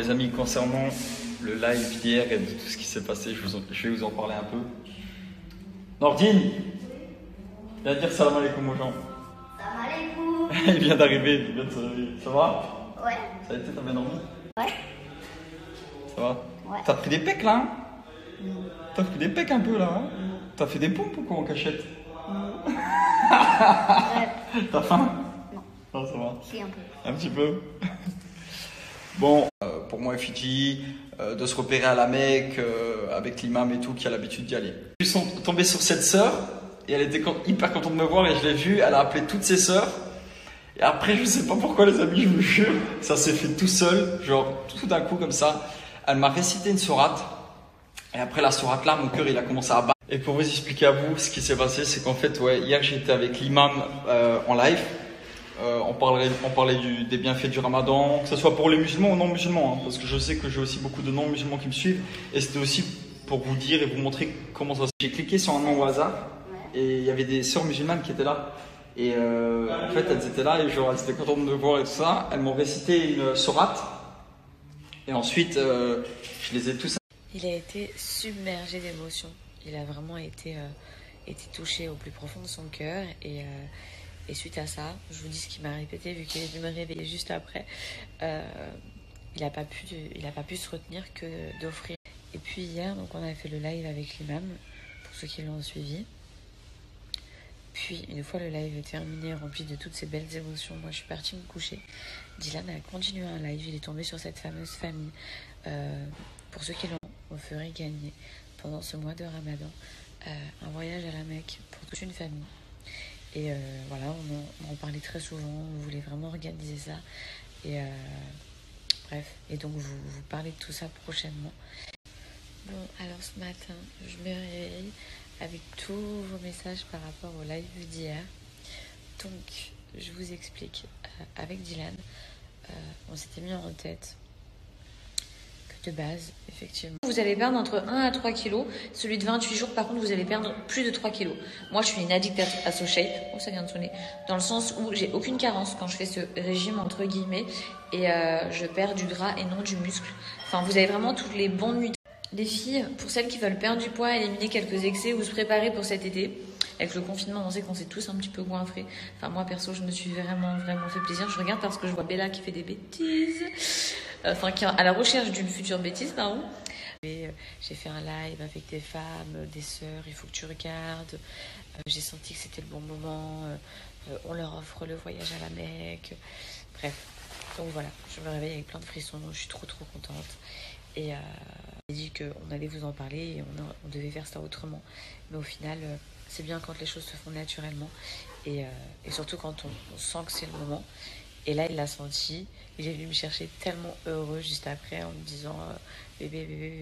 les amis, concernant le live d'hier et de tout ce qui s'est passé, je vais vous en parler un peu. Nordine, viens dire salam alaikum aux gens. Salam alaikum. Il vient d'arriver, il vient de se réveiller. Ça va? Ouais. Ça a été, t'as bien dormi? Ouais. Ça va? Ouais. T'as pris des pecs là, hein? Non. T'as pris des pecs un peu là, hein? T'as fait des pompes ou quoi en cachette? Ouais. T'as faim? Non. Non, ça va. Si, un peu. Un petit peu. Bon, pour moi, Fidji, de se repérer à la Mecque, avec l'imam et tout, qui a l'habitude d'y aller. Je suis tombé sur cette sœur, et elle était hyper contente de me voir, et je l'ai vue, elle a appelé toutes ses sœurs. Et après, je sais pas pourquoi, les amis, je vous jure, ça s'est fait tout seul, genre tout d'un coup comme ça. Elle m'a récité une sourate, et après la sourate là, mon cœur il a commencé à battre. Et pour vous expliquer à vous, ce qui s'est passé, c'est qu'en fait, ouais, hier j'étais avec l'imam en live. On parlait des bienfaits du ramadan, que ce soit pour les musulmans ou non musulmans, hein, parce que je sais que j'ai aussi beaucoup de non musulmans qui me suivent, et c'était aussi pour vous dire et vous montrer comment ça se fait. J'ai cliqué sur un nom au hasard, et il y avait des sœurs musulmanes qui étaient là, et en fait elles étaient là, et genre elles étaient contentes de me voir et tout ça, elles m'ont récité une sourate, et ensuite je les ai tous... Il a été submergé d'émotions, il a vraiment été touché au plus profond de son cœur, et suite à ça, je vous dis ce qu'il m'a répété, vu qu'il est venu me réveiller juste après, il n'a pas pu se retenir que d'offrir. Et puis hier, donc on a fait le live avec l'imam, pour ceux qui l'ont suivi. Puis une fois le live terminé, rempli de toutes ces belles émotions, moi je suis partie me coucher. Dylan a continué un live, il est tombé sur cette fameuse famille. Pour ceux qui l'ont, on ferait gagner pendant ce mois de Ramadan un voyage à la Mecque pour toute une famille. Et voilà, on en parlait très souvent, on voulait vraiment organiser ça. Et bref, et donc vous parlez de tout ça prochainement. Bon, alors ce matin, je me réveille avec tous vos messages par rapport au live d'hier. Donc, je vous explique. Avec Dylan, on s'était mis en tête que de base, effectivement, vous allez perdre entre 1 à 3 kilos. Celui de 28 jours, par contre, vous allez perdre plus de 3 kilos. Moi, je suis une addict à SoShape. Oh, ça vient de sonner. Dans le sens où j'ai aucune carence quand je fais ce régime, entre guillemets, et je perds du gras et non du muscle. Enfin, vous avez vraiment toutes les bons nuits. Les filles, pour celles qui veulent perdre du poids, éliminer quelques excès ou se préparer pour cet été, avec le confinement, on sait qu'on s'est tous un petit peu goinfrés. Enfin, moi, perso, je me suis vraiment fait plaisir. Je regarde parce que je vois Bella qui fait des bêtises. Enfin, qui est à la recherche d'une future bêtise, pardon. J'ai fait un live avec des femmes, des sœurs, il faut que tu regardes. J'ai senti que c'était le bon moment. On leur offre le voyage à la Mecque. Bref, donc voilà, je me réveille avec plein de frissons. Je suis trop contente. Et j'ai dit qu'on allait vous en parler et on devait faire ça autrement. Mais au final, c'est bien quand les choses se font naturellement. Et surtout quand on sent que c'est le moment. Et là, il l'a senti. Il est venu me chercher tellement heureux juste après en me disant bébé,